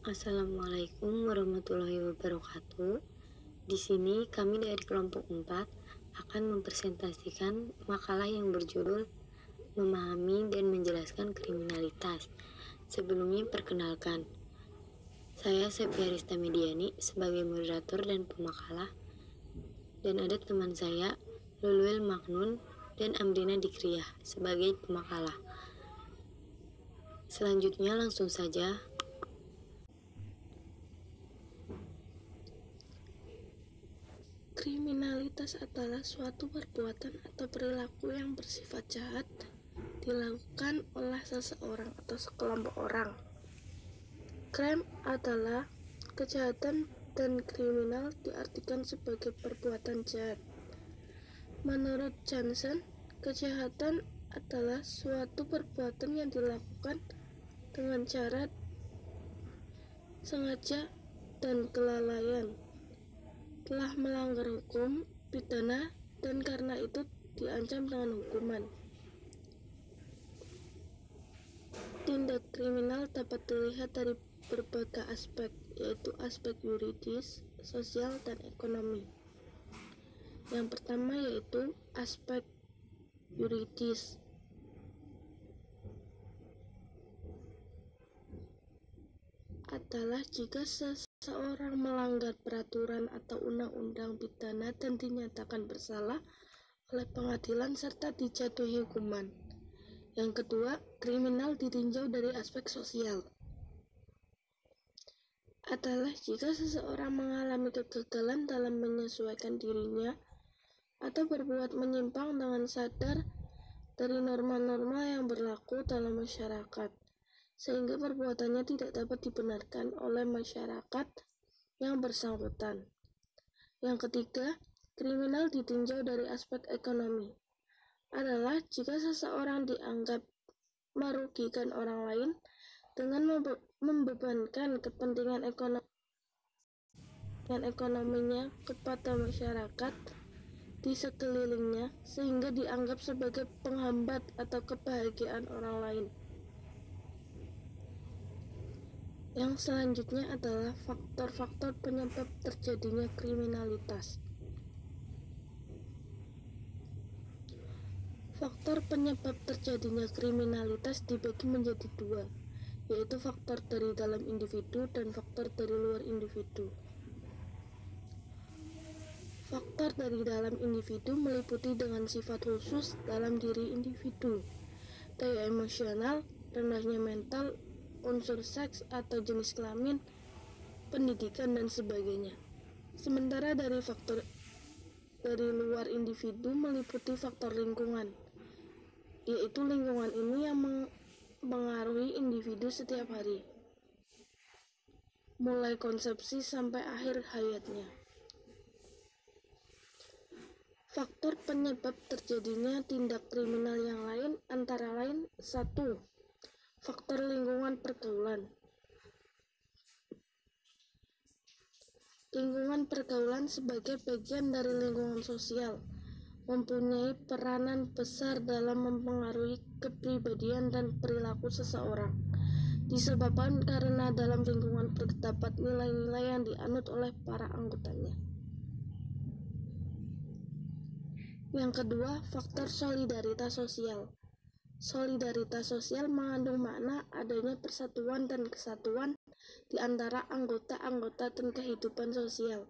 Assalamualaikum warahmatullahi wabarakatuh. Di sini kami dari kelompok 4 akan mempresentasikan makalah yang berjudul Memahami dan Menjelaskan Kriminalitas. Sebelumnya perkenalkan, saya Sepia Rista Mediani sebagai moderator dan pemakalah, dan ada teman saya Luluel Magnun dan Amrina Dikriyah sebagai pemakalah. Selanjutnya langsung saja. Kriminalitas adalah suatu perbuatan atau perilaku yang bersifat jahat dilakukan oleh seseorang atau sekelompok orang. Crime adalah kejahatan dan kriminal diartikan sebagai perbuatan jahat. Menurut Johnson, kejahatan adalah suatu perbuatan yang dilakukan dengan cara sengaja dan kelalaian, telah melanggar hukum pidana dan karena itu diancam dengan hukuman. Tindak kriminal dapat dilihat dari berbagai aspek, yaitu aspek yuridis, sosial, dan ekonomi. Yang pertama yaitu aspek yuridis. Adalah jika seseorang melanggar peraturan atau undang-undang pidana dan dinyatakan bersalah oleh pengadilan serta dijatuhi hukuman. Yang kedua, kriminal ditinjau dari aspek sosial. Adalah jika seseorang mengalami kegagalan dalam menyesuaikan dirinya atau berbuat menyimpang dengan sadar dari norma-norma yang berlaku dalam masyarakat, sehingga perbuatannya tidak dapat dibenarkan oleh masyarakat yang bersangkutan. Yang ketiga, kriminal ditinjau dari aspek ekonomi. Adalah jika seseorang dianggap merugikan orang lain dengan membebankan kepentingan ekonominya kepada masyarakat di sekelilingnya sehingga dianggap sebagai penghambat atau kebahagiaan orang lain. Yang selanjutnya adalah faktor-faktor penyebab terjadinya kriminalitas. Faktor penyebab terjadinya kriminalitas dibagi menjadi dua, yaitu faktor dari dalam individu dan faktor dari luar individu. Faktor dari dalam individu meliputi dengan sifat khusus dalam diri individu, daya emosional, rendahnya mental, unsur seks atau jenis kelamin, pendidikan, dan sebagainya. Sementara dari faktor dari luar individu meliputi faktor lingkungan, yaitu lingkungan ini yang mempengaruhi individu setiap hari, mulai konsepsi sampai akhir hayatnya. Faktor penyebab terjadinya tindak kriminal yang lain antara lain 1. Faktor lingkungan pergaulan. Lingkungan pergaulan sebagai bagian dari lingkungan sosial mempunyai peranan besar dalam mempengaruhi kepribadian dan perilaku seseorang. Disebabkan karena dalam lingkungan terdapat nilai-nilai yang dianut oleh para anggotanya. Yang kedua, faktor solidaritas sosial. Solidaritas sosial mengandung makna adanya persatuan dan kesatuan di antara anggota-anggota dan kehidupan sosial.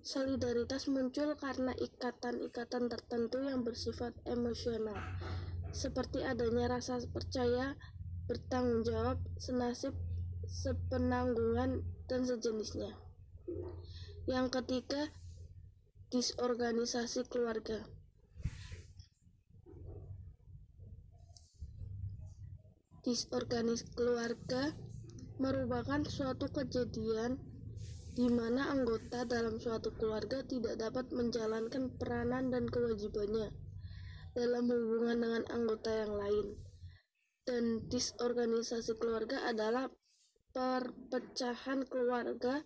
Solidaritas muncul karena ikatan-ikatan tertentu yang bersifat emosional, seperti adanya rasa percaya, bertanggung jawab, senasib, sepenanggungan, dan sejenisnya. Yang ketiga, disorganisasi keluarga. Disorganisasi keluarga merupakan suatu kejadian di mana anggota dalam suatu keluarga tidak dapat menjalankan peranan dan kewajibannya dalam hubungan dengan anggota yang lain. Dan disorganisasi keluarga adalah perpecahan keluarga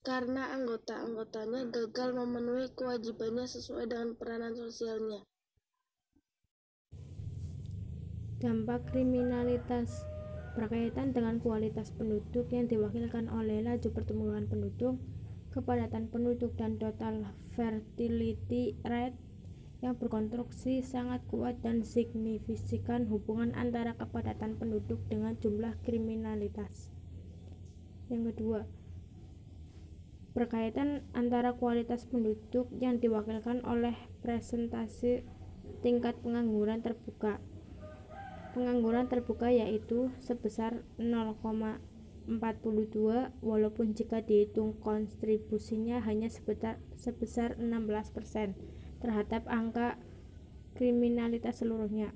karena anggota-anggotanya gagal memenuhi kewajibannya sesuai dengan peranan sosialnya. Dampak kriminalitas. berkaitan dengan kualitas penduduk yang diwakilkan oleh laju pertumbuhan penduduk, kepadatan penduduk, dan total fertility rate yang berkonstruksi sangat kuat dan signifikan hubungan antara kepadatan penduduk dengan jumlah kriminalitas. Yang kedua, berkaitan antara kualitas penduduk yang diwakilkan oleh presentasi tingkat pengangguran terbuka. Pengangguran terbuka yaitu sebesar 0,42 walaupun jika dihitung kontribusinya hanya sebesar 16% terhadap angka kriminalitas seluruhnya.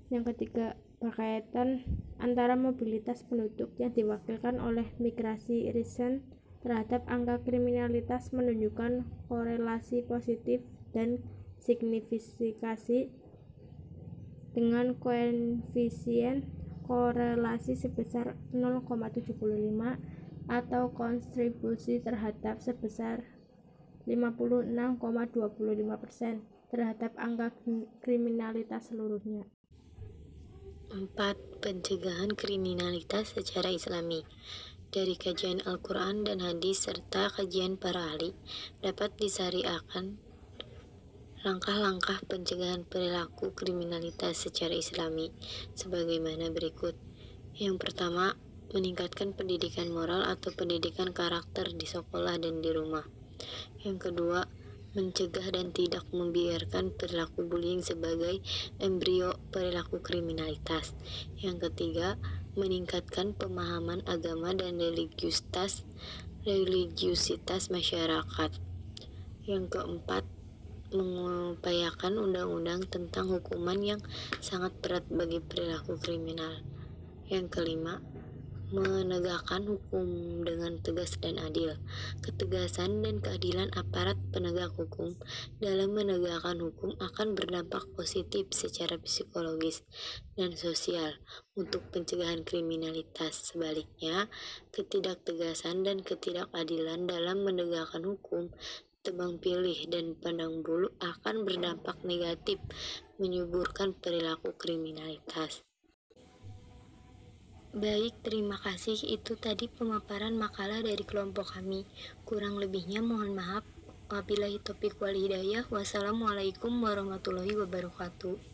Yang ketiga, berkaitan antara mobilitas penduduk yang diwakilkan oleh migrasi recent terhadap angka kriminalitas menunjukkan korelasi positif dan signifikasi dengan koefisien korelasi sebesar 0,75 atau kontribusi terhadap sebesar 56,25% terhadap angka kriminalitas seluruhnya. 4. Pencegahan kriminalitas secara Islami. Dari kajian Al-Quran dan Hadis serta kajian para ahli, dapat disyariatkan langkah-langkah pencegahan perilaku kriminalitas secara Islami sebagaimana berikut. Yang pertama, meningkatkan pendidikan moral atau pendidikan karakter di sekolah dan di rumah. Yang kedua, mencegah dan tidak membiarkan perilaku bullying sebagai embrio perilaku kriminalitas. Yang ketiga, meningkatkan pemahaman agama dan religiusitas masyarakat. Yang keempat, mengupayakan undang-undang tentang hukuman yang sangat berat bagi perilaku kriminal. Yang kelima, menegakkan hukum dengan tegas dan adil. Ketegasan dan keadilan aparat penegak hukum dalam menegakkan hukum akan berdampak positif secara psikologis dan sosial untuk pencegahan kriminalitas. Sebaliknya, ketidaktegasan dan ketidakadilan dalam menegakkan hukum, tebang pilih dan pandang bulu akan berdampak negatif menyuburkan perilaku kriminalitas. Baik, terima kasih. Itu tadi pemaparan makalah dari kelompok kami. Kurang lebihnya mohon maaf. Wabillahi taufiq wal hidayah. Wassalamualaikum warahmatullahi wabarakatuh.